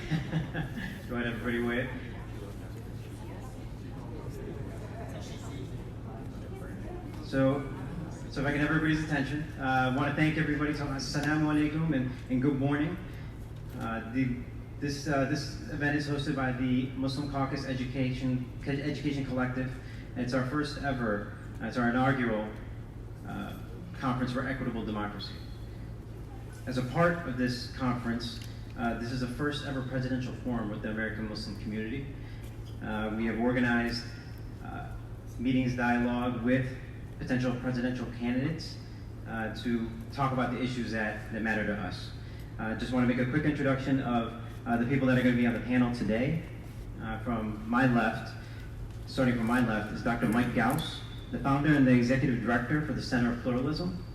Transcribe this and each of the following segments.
Go ahead, everybody, wave. So if I can have everybody's attention, I want to thank everybody. Assalamu alaikum and good morning. This event is hosted by the Muslim Caucus Education Collective, and it's our first ever, it's our inaugural conference for equitable democracy. As a part of this conference, this is the first ever presidential forum with the American Muslim community. We have organized meetings, dialogue with potential presidential candidates to talk about the issues that matter to us. Just want to make a quick introduction of the people that are going to be on the panel today. From my left, starting from my left, is Dr. Mike Gauss, the founder and the executive director for the Center of Pluralism.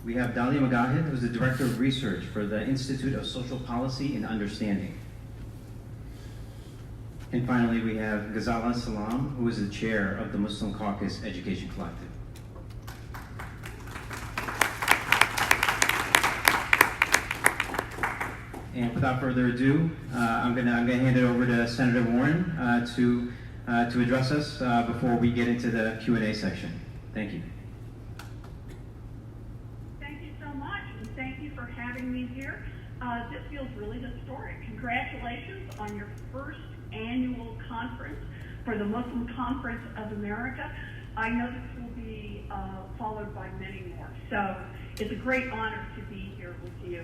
We have Dalia Mogahed, who's the director of research for the Institute of Social Policy and Understanding. And finally, we have Ghazala Salam, who is the chair of the Muslim Caucus Education Collective. And without further ado, I'm gonna hand it over to Senator Warren to address us before we get into the Q&A section. Thank you. Thank you so much, and thank you for having me here. This feels really historic. Congratulations on your first annual conference for the Muslim Conference of America. I know this will be followed by many more. So it's a great honor to be here with you.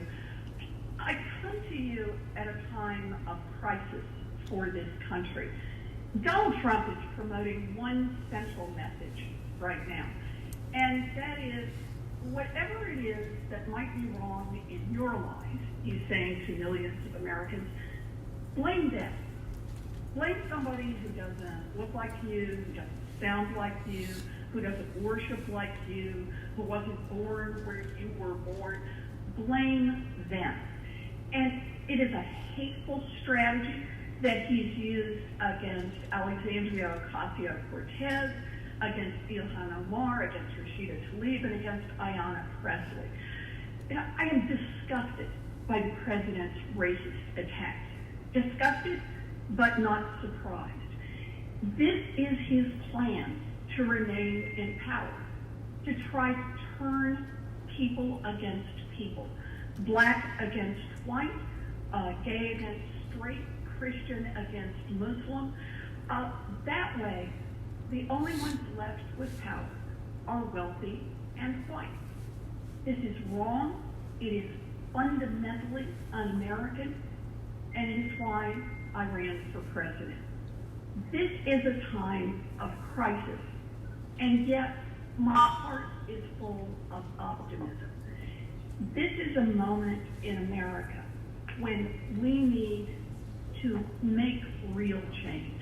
I come to you at a time of crisis for this country. Donald Trump is promoting one central message right now, and that is whatever it is that might be wrong in your life, he's saying to millions of Americans, blame them. Blame somebody who doesn't look like you, who doesn't sound like you, who doesn't worship like you, who wasn't born where you were born. Blame them. And it is a hateful strategy that he's used against Alexandria Ocasio-Cortez, against Ilhan Omar, against Rashida Tlaib, and against Ayanna Pressley. You know, I am disgusted by the president's racist attacks. Disgusted, but not surprised. This is his plan to remain in power, to try to turn people against people, black against white, gay against straight, Christian against Muslim. That way, the only ones left with power are wealthy and white. This is wrong. It is fundamentally un-American, and it is why I ran for president. This is a time of crisis, and yet my heart is full of optimism. This is a moment in America when we need to make real change.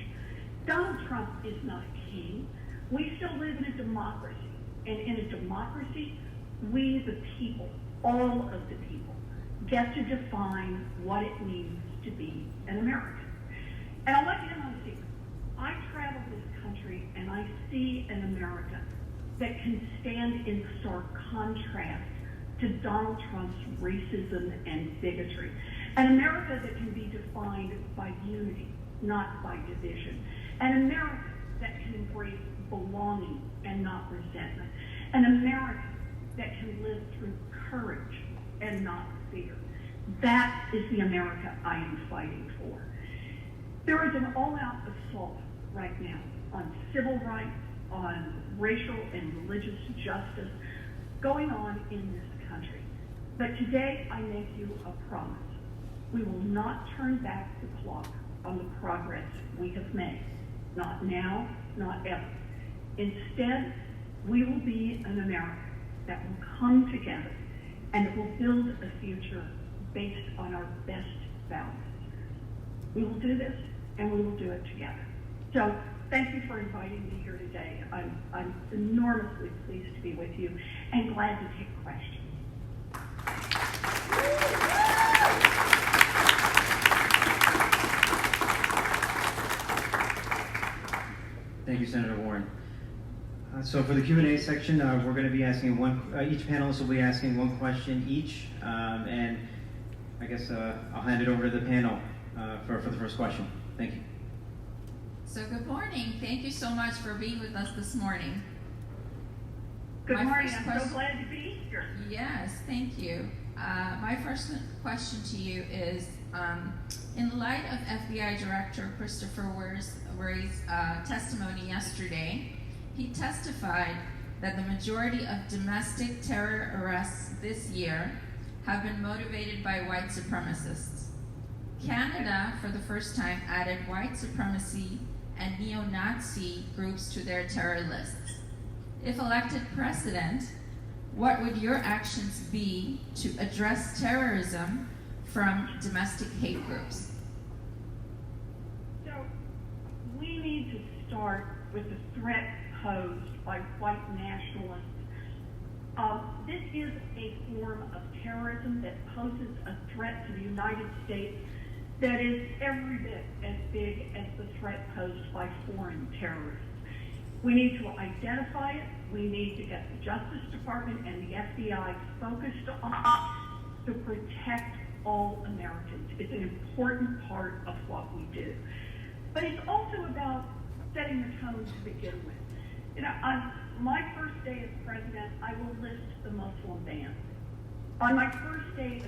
Donald Trump is not a king. We still live in a democracy, and in a democracy, we the people, all of the people, get to define what it means to be an American. And I'll let you in on a secret. I travel this country and I see an America that can stand in stark contrast to Donald Trump's racism and bigotry. An America that can be defined by unity, not by division. An America that can embrace belonging and not resentment. An America that can live through courage and not fear. That is the America I am fighting for. There is an all-out assault right now on civil rights, on racial and religious justice going on in this country. But today I make you a promise. We will not turn back the clock on the progress we have made. Not now, not ever. Instead, we will be an America that will come together and it will build a future based on our best values. We will do this, and we will do it together. So thank you for inviting me here today. I'm enormously pleased to be with you and glad to take questions. Thank you, Senator Warren. So for the Q&A section, we're going to be asking each panelist will be asking one question each, and I guess I'll hand it over to the panel for the first question. Thank you. So good morning. Thank you so much for being with us this morning. Good morning. I'm so glad to be here. Yes, thank you. My first question to you is, in light of FBI Director Christopher Wray's testimony yesterday, he testified that the majority of domestic terror arrests this year have been motivated by white supremacists. Canada, for the first time, added white supremacy and neo-Nazi groups to their terror lists. If elected president, what would your actions be to address terrorism from domestic hate groups? So we need to start with the threat posed by white nationalists. This is a form of terrorism that poses a threat to the United States that is every bit as big as the threat posed by foreign terrorists. We need to identify it. We need to get the Justice Department and the FBI focused on it to protect all Americans. It's an important part of what we do. But it's also about setting the tone to begin with. You know, on my first day as president, I will list the Muslim ban. On my first day as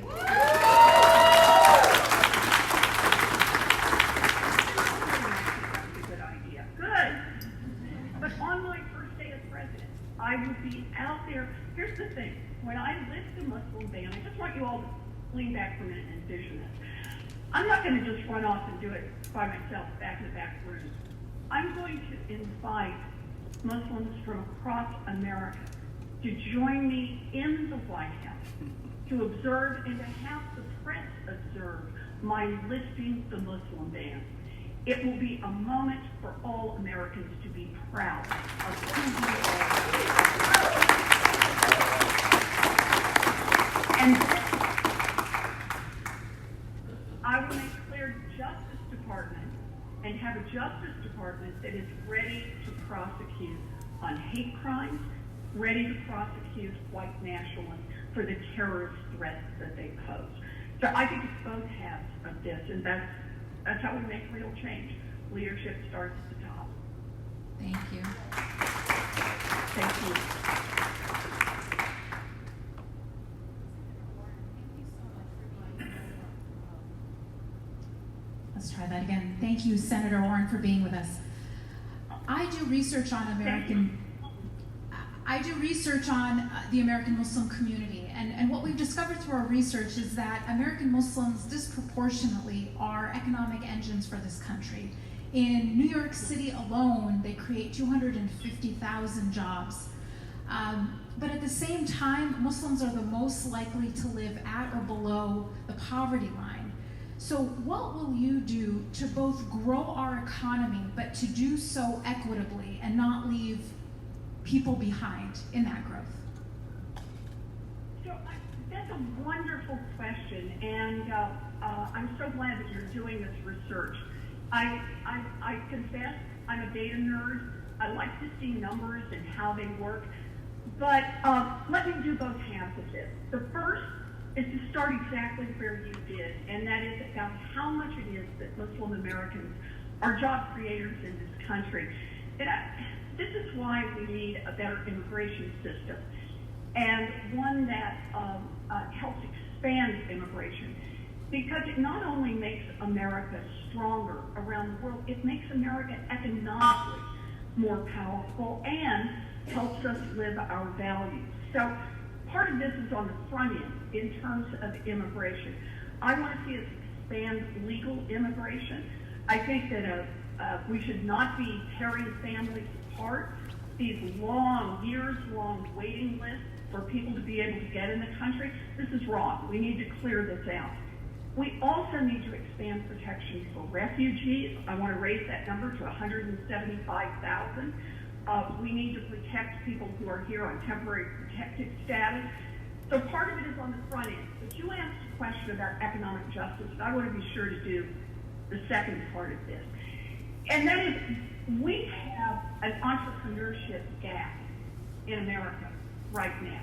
But on my first day as president, I will be out there. Here's the thing. When I list the Muslim ban, I just want you all to lean back for a minute and envision this. I'm not going to just run off and do it by myself back in the back room. I'm going to invite Muslims from across America to join me in the White House to observe and to have the press observe my listing the Muslim ban. It will be a moment for all Americans to be proud of who we are. And I will make clear Justice Department and have a Justice Department that is ready to prosecute on hate crimes, ready to prosecute white nationalists for the terrorist threats that they pose. So I think it's both halves of this, and that's how we make real change. Leadership starts at the top. Thank you. Thank you. Let's try that again. Thank you, Senator Warren, for being with us. I do research on the American Muslim community, and what we've discovered through our research is that American Muslims disproportionately are economic engines for this country. In New York City alone, they create 250,000 jobs. But at the same time, Muslims are the most likely to live at or below the poverty line. So what will you do to both grow our economy, but to do so equitably and not leave people behind in that growth? So that's a wonderful question, and I'm so glad that you're doing this research. I confess I'm a data nerd. I like to see numbers and how they work, but let me do both halves of this. The first is to start exactly where you did, and that is about how much it is that Muslim Americans are job creators in this country. This is why we need a better immigration system, and one that helps expand immigration, because it not only makes America stronger around the world, it makes America economically more powerful and helps us live our values. So part of this is on the front end in terms of immigration. I want to see us expand legal immigration. I think that we should not be tearing families apart. These long, years-long waiting lists for people to be able to get in the country, this is wrong. We need to clear this out. We also need to expand protection for refugees. I want to raise that number to 175,000. We need to protect people who are here on temporary protected status. So part of it is on the front end. But you asked a question about economic justice, and I want to be sure to do the second part of this. And that is, we have an entrepreneurship gap in America right now.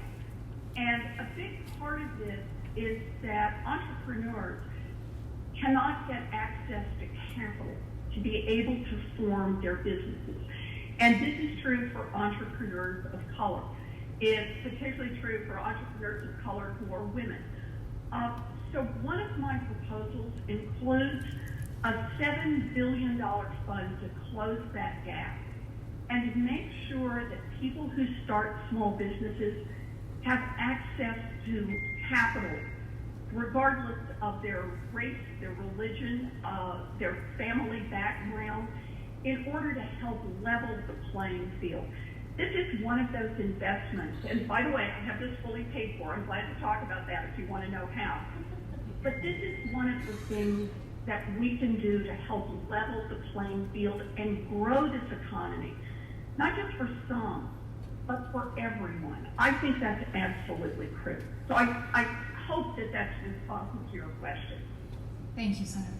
And a big part of this is that entrepreneurs cannot get access to capital to be able to form their businesses. And this is true for entrepreneurs of color. It's particularly true for entrepreneurs of color who are women. So one of my proposals includes a $7 billion fund to close that gap and to make sure that people who start small businesses have access to capital, regardless of their race, their religion, their family background, in order to help level the playing field. This is one of those investments, and by the way, I have this fully paid for. I'm glad to talk about that if you want to know how. But this is one of the things that we can do to help level the playing field and grow this economy, not just for some, but for everyone. I think that's absolutely critical. So I hope that that's responsive to your question. Thank you, Senator.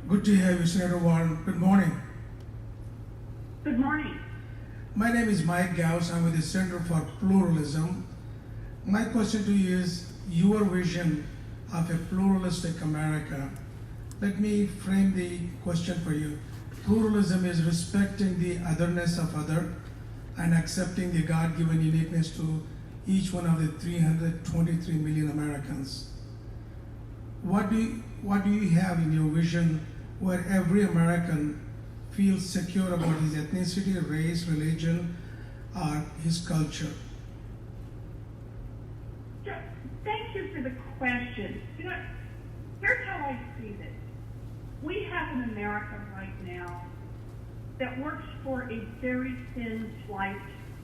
Good to have you, Senator Warren. Good morning. Good morning. My name is Mike Gauss. I'm with the Center for Pluralism. My question to you is your vision of a pluralistic America. Let me frame the question for you. Pluralism is respecting the otherness of other and accepting the God-given uniqueness to each one of the 323 million Americans. What do you have in your vision where every American feels secure about his ethnicity, race, religion, or his culture? Thank you for the question. You know, here's how I see this. We have an America right now that works for a very thin slice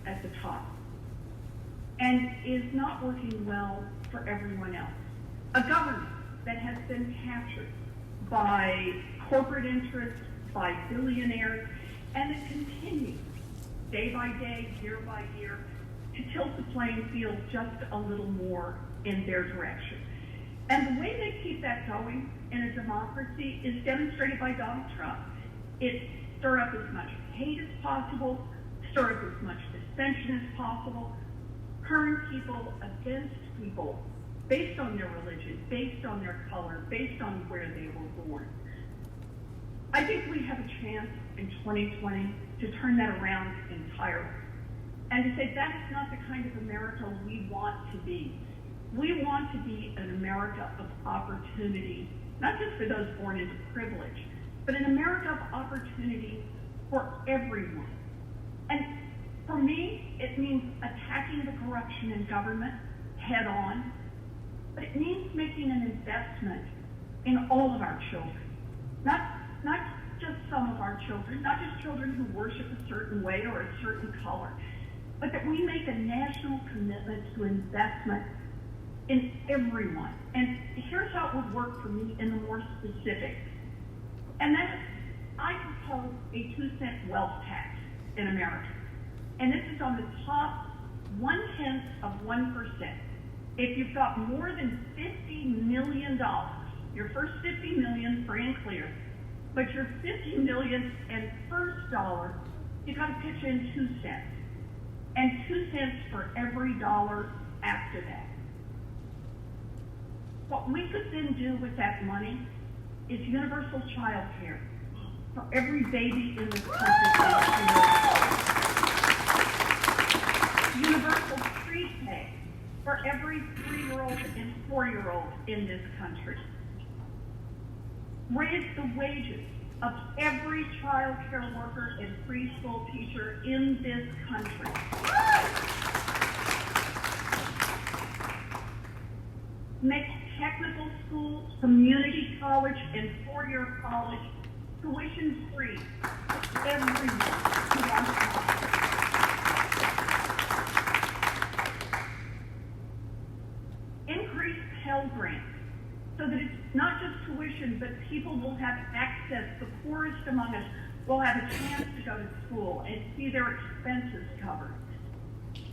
at the top and is not working well for everyone else. A government that has been captured by corporate interests, by billionaires, and it continues day by day, year by year, to tilt the playing field just a little more in their direction. And the way they keep that going in a democracy is demonstrated by Donald Trump. It stir up as much hate as possible, stir up as much dissension as possible, turn people against people based on their religion, based on their color, based on where they were born. I think we have a chance in 2020 to turn that around entirely and to say that is not the kind of America we want to be. We want to be an America of opportunity, not just for those born into privilege, but an America of opportunity for everyone. And for me, it means attacking the corruption in government head on, but it means making an investment in all of our children. Not just some of our children, not just children who worship a certain way or a certain color, but that we make a national commitment to investment in everyone. And here's how it would work for me in the more specific. And that is, I propose a 2-cent wealth tax in America. And this is on the top 0.1%. If you've got more than $50 million, your first $50 million free and clear, but your $50 million and first dollar, you got to pitch in 2 cents. And 2 cents for every dollar after that. What we could then do with that money is universal child care for every baby in this country. Universal street pay for every 3-year-old and 4-year-old in this country. Raise the wages of every child care worker and preschool teacher in this country. Make technical schools, community college, and 4-year college tuition free for everyone who wants to. Increase Pell Grants so that it's not just tuition, but people will have access, the poorest among us will have a chance to go to school and see their expenses covered.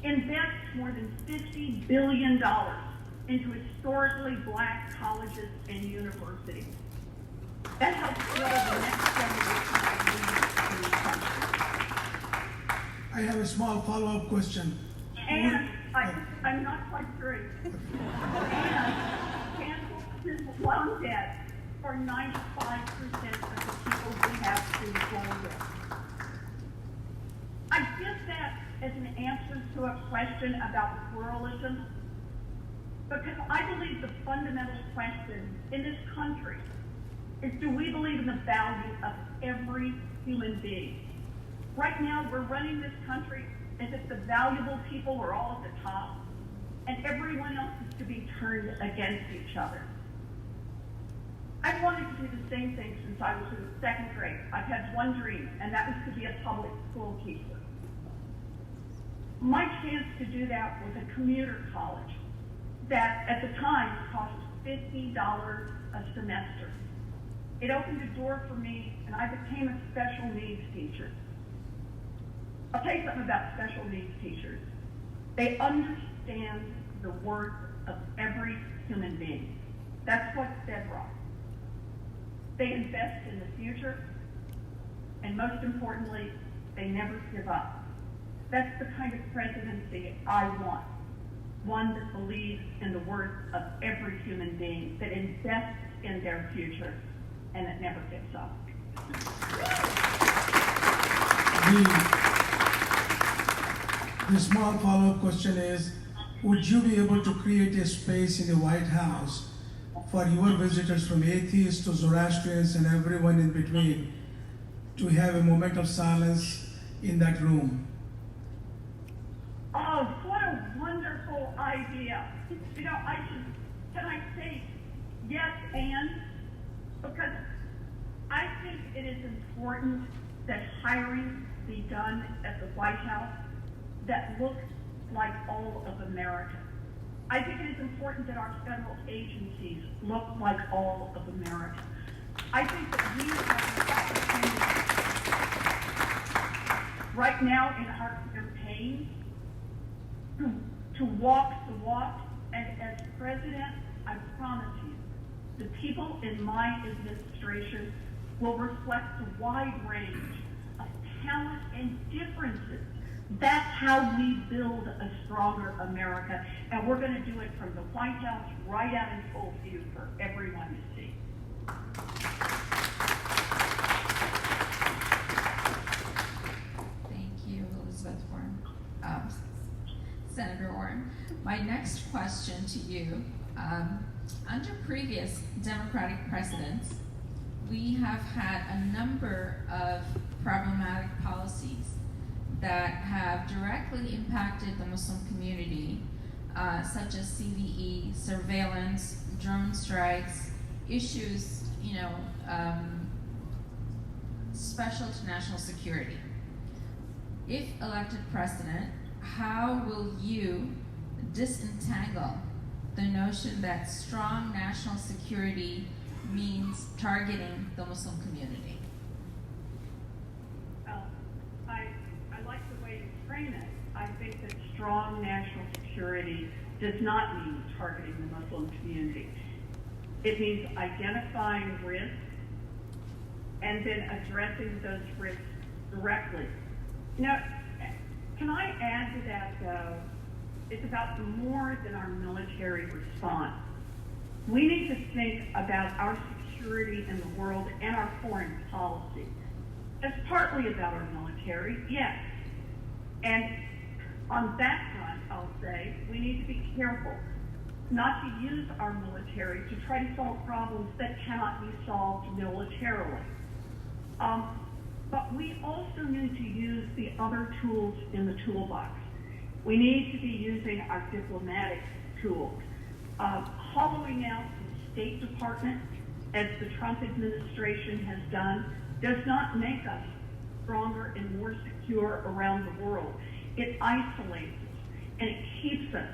Invest more than $50 billion into historically black colleges and universities. That helps grow the next generation of leaders in this country. I have a small follow-up question. And I'm not quite agree. And cancel student loan debt for 95% of the people we have student loan debt. I give that as an answer to a question about pluralism, because I believe the fundamental question in this country is, do we believe in the value of every human being? Right now, we're running this country as if the valuable people are all at the top, and everyone else is to be turned against each other. I've wanted to do the same thing since I was in second grade. I've had one dream, and that was to be a public school teacher. My chance to do that was a commuter college that at the time cost $50 a semester. It opened a door for me, and I became a special needs teacher. I'll tell you something about special needs teachers. They understand the worth of every human being. That's what's bedrock. They invest in the future, and most importantly, they never give up. That's the kind of presidency I want. One that believes in the worth of every human being, that invests in their future, and that never gives up. The small follow-up question is, would you be able to create a space in the White House for your visitors from atheists to Zoroastrians and everyone in between to have a moment of silence in that room? Oh, what a wonderful idea. You know, can I say yes and? Because I think it is important that hiring be done at the White House that looks like all of America. I think it is important that our federal agencies look like all of America. I think that we have an opportunity right now in our campaign to walk the walk, and as president, I promise you, the people in my administration will reflect the wide range of talent and differences. That's how we build a stronger America, and we're going to do it from the White House right out in full view for everyone to see. Thank you, Elizabeth Warren. Senator Warren. My next question to you, under previous Democratic presidents, we have had a number of problematic policies that have directly impacted the Muslim community, such as CVE, surveillance, drone strikes, issues, special to national security. If elected president, how will you disentangle the notion that strong national security means targeting the Muslim community? I like the way you frame it. I think that strong national security does not mean targeting the Muslim community. It means identifying risks and then addressing those risks directly. Can I add to that, though? It's about more than our military response. We need to think about our security in the world and our foreign policy. It's partly about our military, yes. And on that front, I'll say, we need to be careful not to use our military to try to solve problems that cannot be solved militarily. But we also need to use the other tools in the toolbox. We need to be using our diplomatic tools. Hollowing out the State Department, as the Trump administration has done, does not make us stronger and more secure around the world. It isolates us, and it keeps us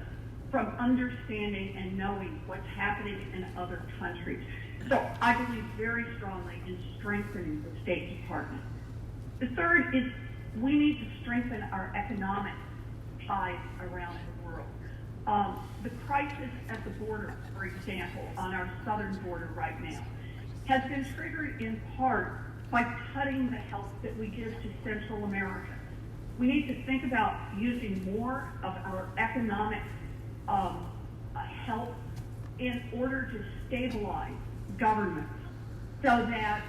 from understanding and knowing what's happening in other countries. So I believe very strongly in strengthening the State Department. The third is we need to strengthen our economic ties around the world. The crisis at the border, for example, on our southern border right now, has been triggered in part by cutting the help that we give to Central America. We need to think about using more of our economic help in order to stabilize governments so that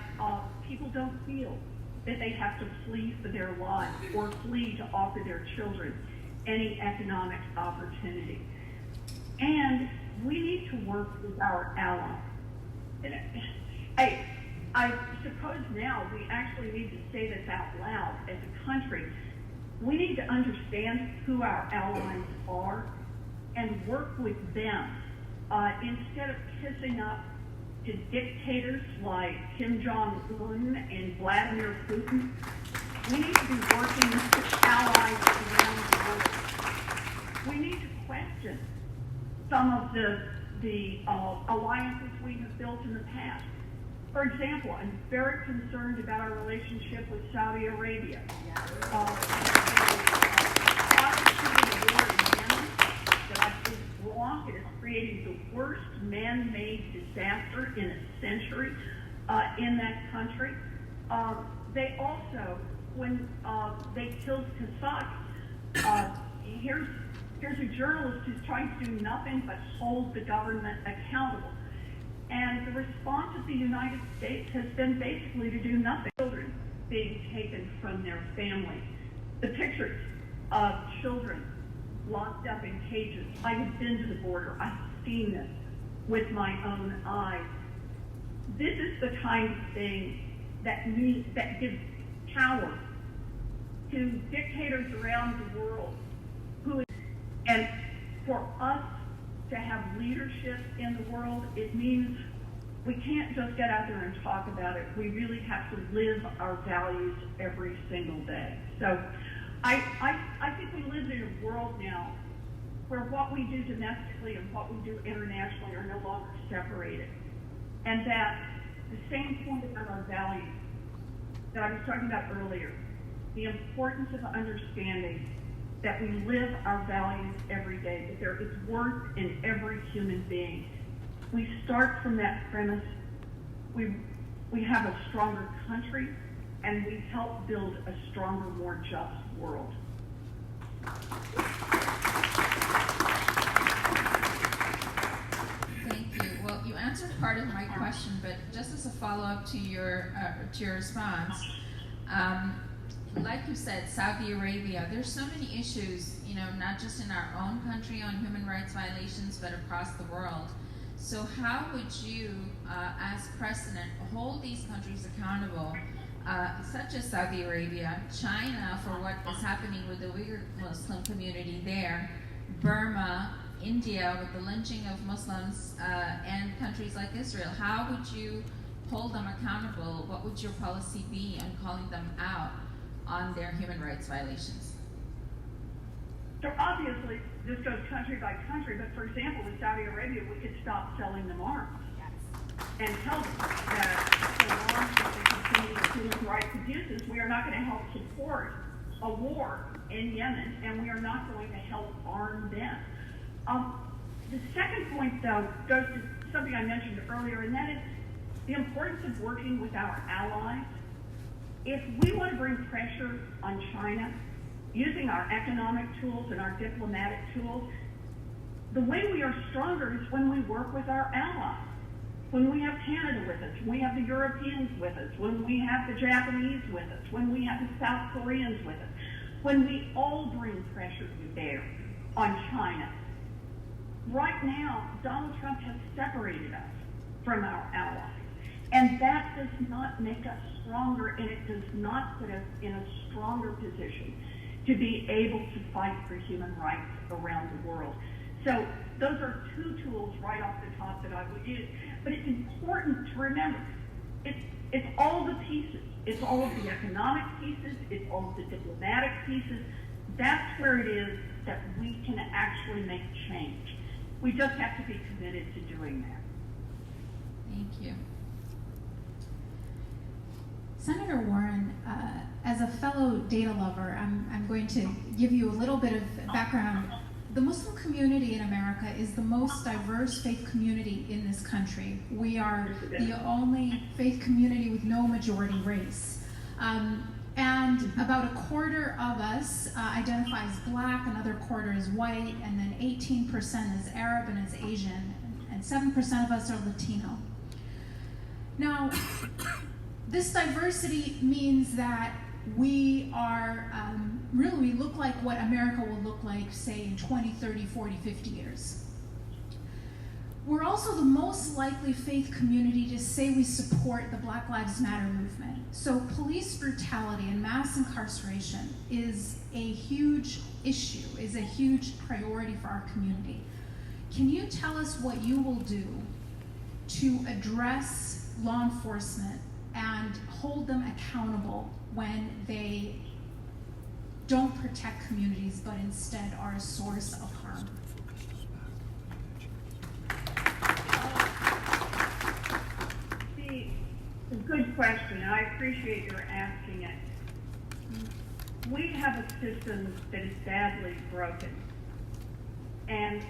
people don't feel that they have to flee for their lives or flee to offer their children any economic opportunity. And we need to work with our allies. I suppose now we actually need to say this out loud as a country. We need to understand who our allies are and work with them instead of kissing up to dictators like Kim Jong-un and Vladimir Putin. We need to be working with allies around the world. We need to question some of the alliances we have built in the past. For example, I'm very concerned about our relationship with Saudi Arabia. The war in Yemen that I think is wrong. It is creating the worst man-made disaster in a century in that country. They also, when they killed Khashoggi, here's a journalist who's trying to do nothing but hold the government accountable. And the response of the United States has been basically to do nothing. Children being taken from their families. The pictures of children locked up in cages. I have been to the border. I've seen this with my own eyes. This is the kind of thing that gives power to dictators around the world. And for us to have leadership in the world, it means we can't just get out there and talk about it. We really have to live our values every single day. So I think we live in a world now where what we do domestically and what we do internationally are no longer separated. And that the same point about our values that I was talking about earlier, the importance of understanding that we live our values every day, that there is worth in every human being. We start from that premise. We have a stronger country, and we help build a stronger, more just world. Thank you. Well, you answered part of my question, but just as a follow-up to your response, like you said, Saudi Arabia, there's so many issues, not just in our own country on human rights violations, but across the world. So how would you, as president, hold these countries accountable, such as Saudi Arabia, China for what is happening with the Uyghur Muslim community there, Burma, India with the lynching of Muslims, and countries like Israel? How would you hold them accountable? What would your policy be on calling them out on their human rights violations? So obviously, this goes country by country, but for example, with Saudi Arabia, we could stop selling them arms and tell them that so long as they continue with human rights abuses, we are not going to help support a war in Yemen, and we are not going to help arm them. The second point, though, goes to something I mentioned earlier, and that is the importance of working with our allies. If we want to bring pressure on China, using our economic tools and our diplomatic tools, the way we are stronger is when we work with our allies. When we have Canada with us, when we have the Europeans with us, when we have the Japanese with us, when we have the South Koreans with us, when we all bring pressure to bear on China. Right now, Donald Trump has separated us from our allies. And that does not make us stronger, and it does not put us in a stronger position to be able to fight for human rights around the world. So those are two tools right off the top that I would use. But it's important to remember, it's all the pieces. It's all of the economic pieces. It's all of the diplomatic pieces. That's where it is that we can actually make change. We just have to be committed to doing that. Thank you. Senator Warren, as a fellow data lover, I'm going to give you a little bit of background. The Muslim community in America is the most diverse faith community in this country. We are the only faith community with no majority race. And about a quarter of us identify as black, another quarter as white, and then 18% is Arab and is Asian, and 7% of us are Latino. Now, this diversity means that we are, we look like what America will look like, say, in 20, 30, 40, 50 years. We're also the most likely faith community to say we support the Black Lives Matter movement. So police brutality and mass incarceration is a huge issue, is a huge priority for our community. Can you tell us what you will do to address law enforcement and hold them accountable when they don't protect communities but instead are a source of harm? It's a good question, and I appreciate your asking it. We have a system that is badly broken, and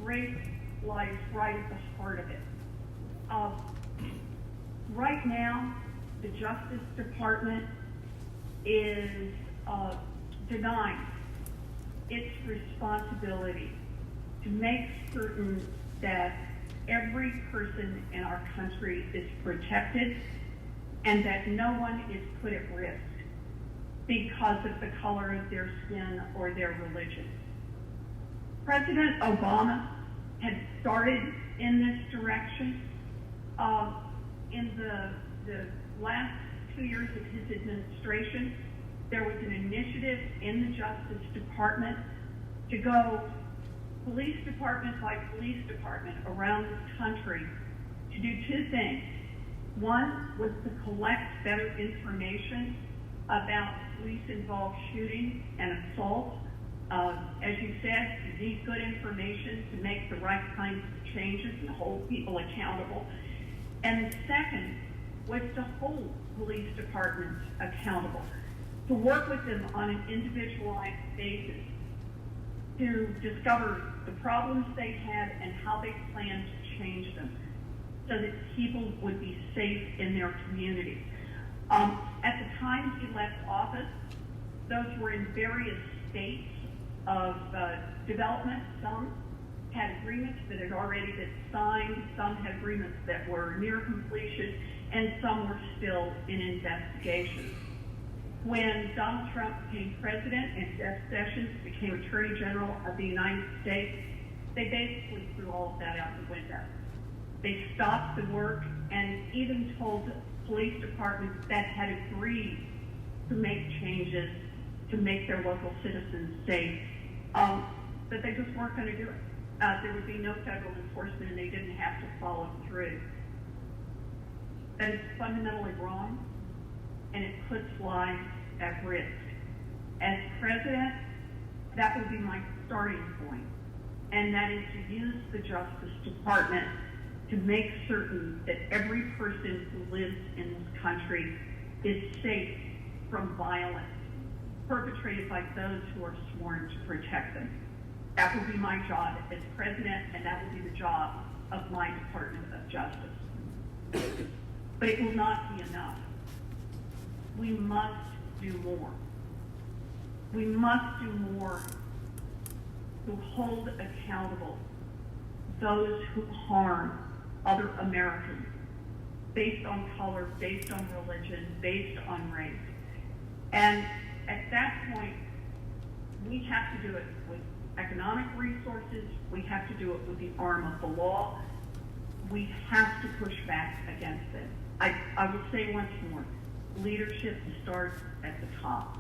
race lies right at the heart of it. Right now, the Justice Department is denying its responsibility to make certain that every person in our country is protected and that no one is put at risk because of the color of their skin or their religion. President Obama had started in this direction. In the last 2 years of his administration, there was an initiative in the Justice Department to go police department by police department around this country to do two things. One was to collect better information about police-involved shootings and assaults. As you said, you need good information to make the right kinds of changes and hold people accountable. And the second was to hold police departments accountable, to work with them on an individualized basis, to discover the problems they had and how they planned to change them so that people would be safe in their communities. At the time he left office, those were in various states of development. Some had agreements that had already been signed, some had agreements that were near completion, and some were still in investigation. When Donald Trump became president and Jeff Sessions became Attorney General of the United States, they basically threw all of that out the window. They stopped the work and even told police departments that had agreed to make changes to make their local citizens safe, that they just weren't going to do it. There would be no federal enforcement and they didn't have to follow through. That is fundamentally wrong, and it puts lives at risk. As president, that would be my starting point, and that is to use the Justice Department to make certain that every person who lives in this country is safe from violence perpetrated by those who are sworn to protect them. That will be my job as president, and that will be the job of my Department of Justice. But it will not be enough. We must do more. We must do more to hold accountable those who harm other Americans based on color, based on religion, based on race. And at that point, we have to do it with economic resources. We have to do it with the arm of the law. We have to push back against it. I will say once more, leadership starts at the top.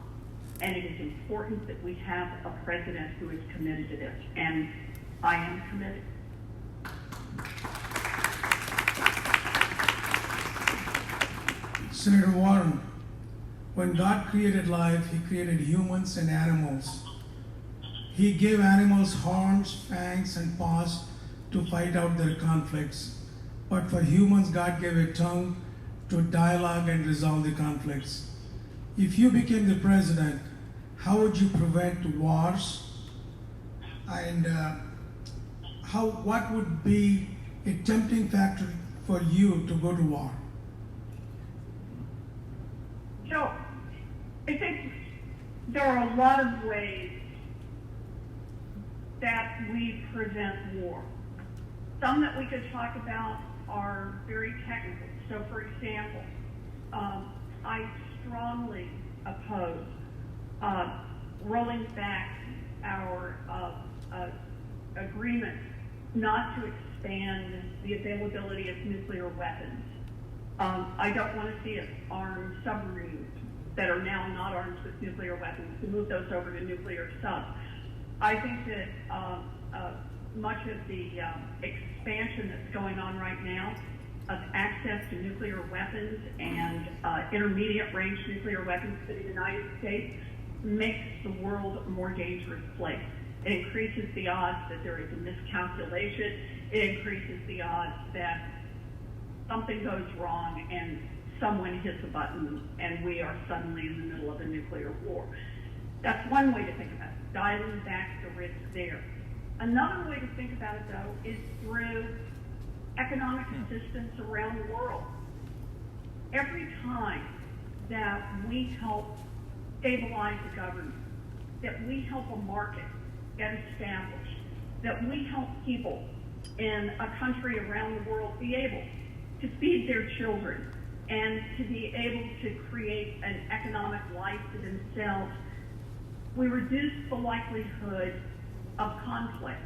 And it is important that we have a president who is committed to this. And I am committed. Senator Warren, when God created life, he created humans and animals. He gave animals horns, fangs, and paws to fight out their conflicts. But for humans, God gave a tongue to dialogue and resolve the conflicts. If you became the president, how would you prevent wars? And what would be a tempting factor for you to go to war? So, I think there are a lot of ways that we prevent war. Some that we could talk about are very technical. So, for example, I strongly oppose rolling back our agreement not to expand the availability of nuclear weapons. I don't want to see us arm submarines that are now not armed with nuclear weapons, to move those over to nuclear subs. I think that much of the expansion that's going on right now of access to nuclear weapons and intermediate range nuclear weapons for the United States makes the world a more dangerous place. It increases the odds that there is a miscalculation. It increases the odds that something goes wrong and someone hits a button and we are suddenly in the middle of a nuclear war. That's one way to think about it, dialing back the risk there. Another way to think about it, though, is through economic assistance around the world. Every time that we help stabilize the government, that we help a market get established, that we help people in a country around the world be able to feed their children and to be able to create an economic life for themselves, we reduce the likelihood of conflict.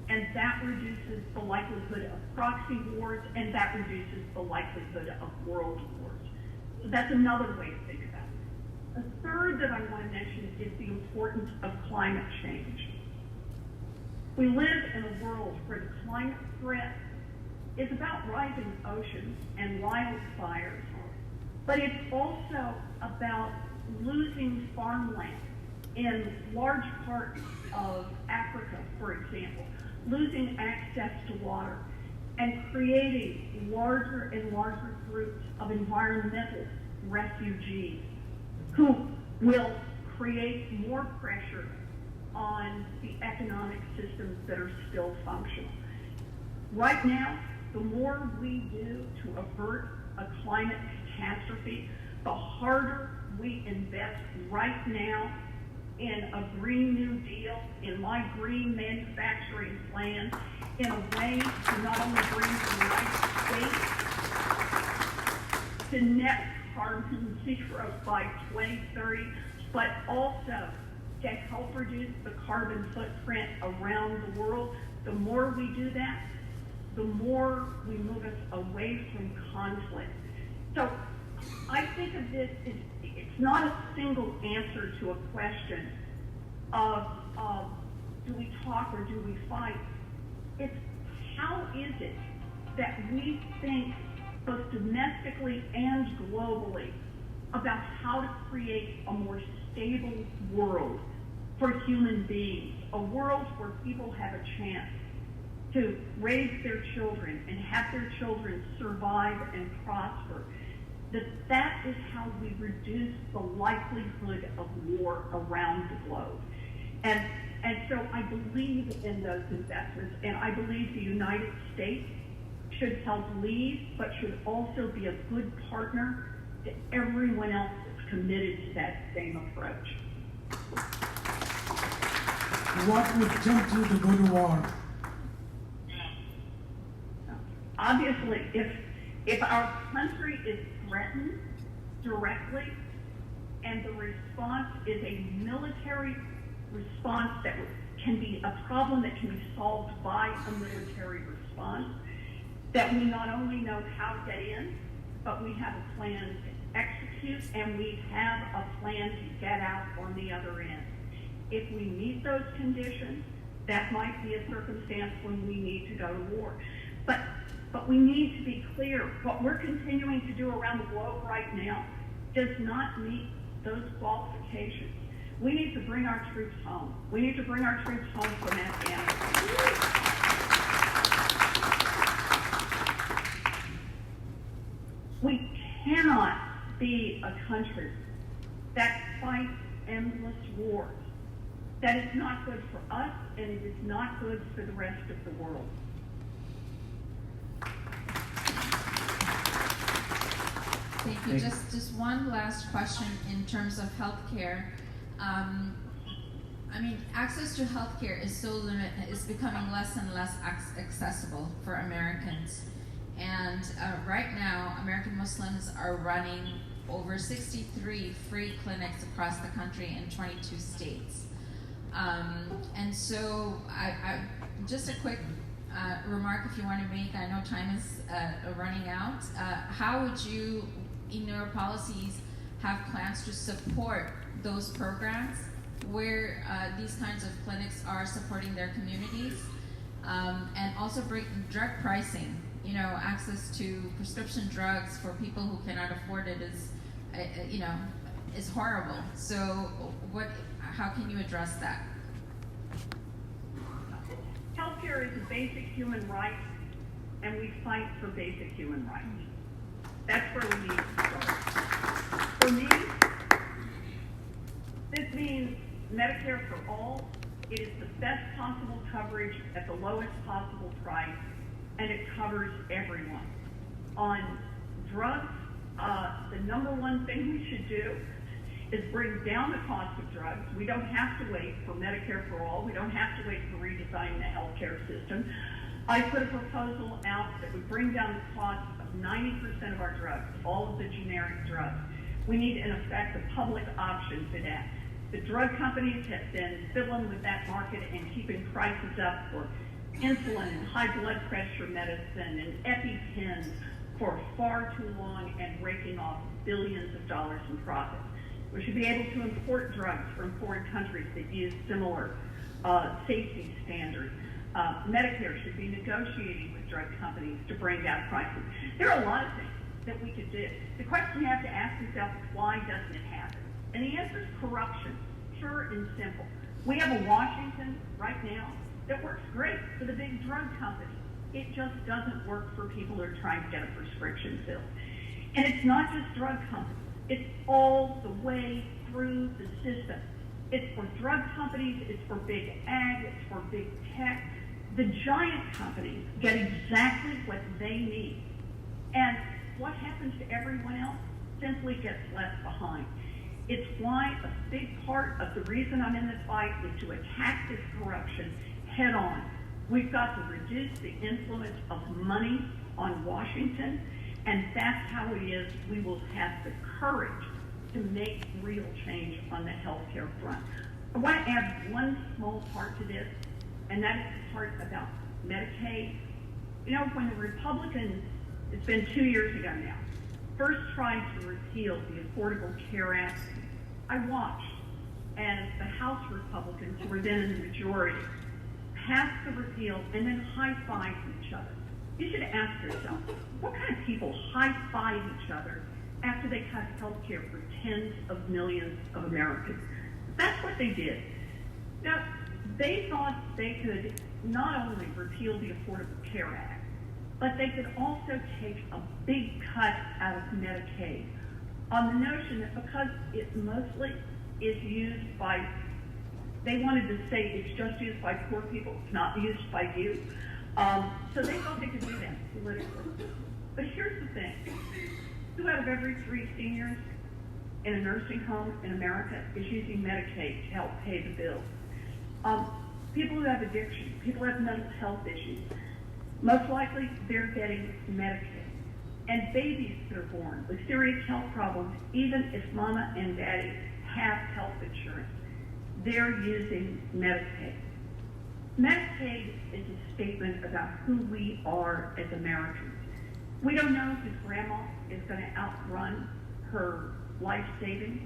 And that reduces the likelihood of proxy wars, and that reduces the likelihood of world wars. So that's another way to think about it. A third that I want to mention is the importance of climate change. We live in a world where the climate threat is about rising oceans and wildfires, but it's also about losing farmland in large parts of Africa, for example, losing access to water and creating larger and larger groups of environmental refugees who will create more pressure on the economic systems that are still functional. Right now, the more we do to avert a climate catastrophe, the harder we invest right now in a Green New Deal, in my green manufacturing plan, in a way to not only bring the United States to net carbon zero by 2030, but also to help reduce the carbon footprint around the world. The more we do that, the more we move us away from conflict. So I think of this as it's not a single answer to a question of do we talk or do we fight. It's how is it that we think both domestically and globally about how to create a more stable world for human beings, a world where people have a chance to raise their children and have their children survive and prosper. That is how we reduce the likelihood of war around the globe. And so I believe in those investments, and I believe the United States should help lead, but should also be a good partner to everyone else that's committed to that same approach. What would tempt you to go to war? Obviously, if our country is threatened directly, and the response is a military response that can be a problem that can be solved by a military response, that we not only know how to get in, but we have a plan to execute, and we have a plan to get out on the other end. If we meet those conditions, that might be a circumstance when we need to go to war. But we need to be clear, what we're continuing to do around the globe right now does not meet those qualifications. We need to bring our troops home. We need to bring our troops home from Afghanistan. We cannot be a country that fights endless wars. That is not good for us, and it is not good for the rest of the world. Thank you. Just one last question in terms of healthcare. I mean, access to healthcare is so limited; is becoming less and less accessible for Americans. And right now, American Muslims are running over 63 free clinics across the country in 22 states. And so, I just a quick remark if you want to make. I know time is running out. How would you, in your policies, have plans to support those programs where these kinds of clinics are supporting their communities, and also bring drug pricing? You know, access to prescription drugs for people who cannot afford it is, is horrible. So, how can you address that? Healthcare is a basic human right, and we fight for basic human rights. That's where we need to start. For me, this means Medicare for all. It is the best possible coverage at the lowest possible price, and it covers everyone. On drugs, the number one thing we should do is bring down the cost of drugs. We don't have to wait for Medicare for all. We don't have to wait for redesigning the healthcare system. I put a proposal out that would bring down the cost of 90% of our drugs, all of the generic drugs. We need, in effect, a public option for that. The drug companies have been fiddling with that market and keeping prices up for insulin and high blood pressure medicine and EpiPens for far too long and raking off billions of dollars in profit. We should be able to import drugs from foreign countries that use similar safety standards. Medicare should be negotiating with drug companies to bring down prices. There are a lot of things that we could do. The question you have to ask yourself is, why doesn't it happen? And the answer is corruption, pure and simple. We have a Washington right now that works great for the big drug companies. It just doesn't work for people who are trying to get a prescription filled. And it's not just drug companies. It's all the way through the system. It's for drug companies, it's for big ag, it's for big tech. The giant companies get exactly what they need. And what happens to everyone else simply gets left behind. It's why a big part of the reason I'm in this fight is to attack this corruption head on. We've got to reduce the influence of money on Washington, and that's how it is we will have the courage to make real change on the healthcare front. I want to add one small part to this, and that is the part about Medicaid. You know, when the Republicans, it's been 2 years ago now, first tried to repeal the Affordable Care Act, I watched as the House Republicans, who were then in the majority, passed the repeal and then high-fived each other. You should ask yourself, what kind of people high-five each other after they cut health care for tens of millions of Americans? That's what they did. Now, they thought they could not only repeal the Affordable Care Act, but they could also take a big cut out of Medicaid on the notion that because it mostly is used by, they wanted to say it's just used by poor people, it's not used by you. So they thought they could do that politically. But here's the thing. 2 out of every 3 seniors in a nursing home in America is using Medicaid to help pay the bills. People who have addiction, people who have mental health issues, most likely they're getting Medicaid. And babies that are born with serious health problems, even if mama and daddy have health insurance, they're using Medicaid. Medicaid is a statement about who we are as Americans. We don't know if his grandma is going to outrun her life savings.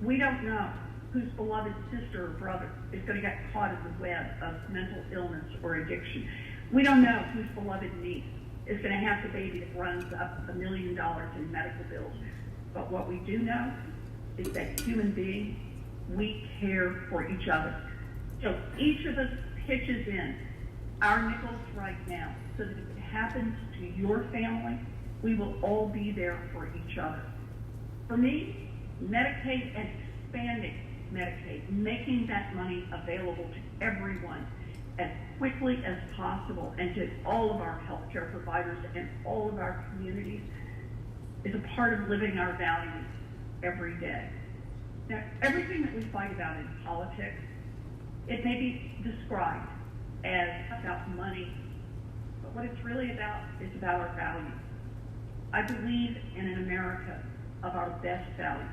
We don't know whose beloved sister or brother is going to get caught in the web of mental illness or addiction. We don't know whose beloved niece is going to have the baby that runs up $1 million in medical bills. But what we do know is that human beings, we care for each other. So each of us pitches in our nickels right now so that if it happens to your family, we will all be there for each other. For me, Medicaid and expanding Medicaid, making that money available to everyone as quickly as possible and to all of our healthcare providers and all of our communities, is a part of living our values every day. Now, everything that we fight about in politics, it may be described as about money, but what it's really about is about our values. I believe in an America of our best values,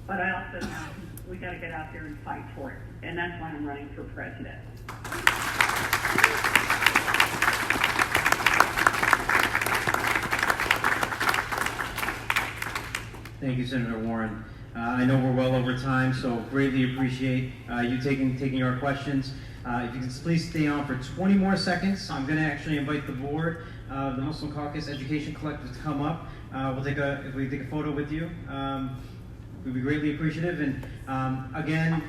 but I also know we got to get out there and fight for it, and that's why I'm running for president. Thank you, Senator Warren. I know we're well over time, so greatly appreciate you taking our questions. If you could please stay on for 20 more seconds, I'm going to actually invite the board of the Muslim Caucus Education Collective to come up. If we take a photo with you, we'd be greatly appreciative. And again,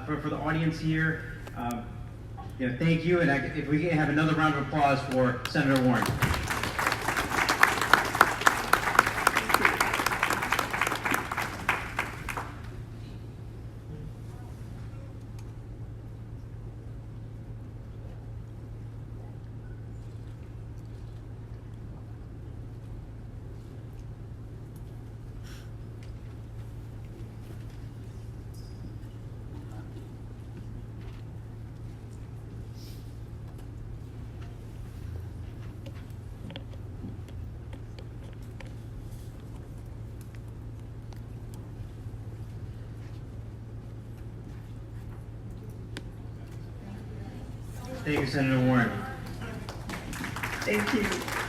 for the audience here, thank you. And if we can have another round of applause for Senator Warren. Thank you, Senator Warren. Thank you.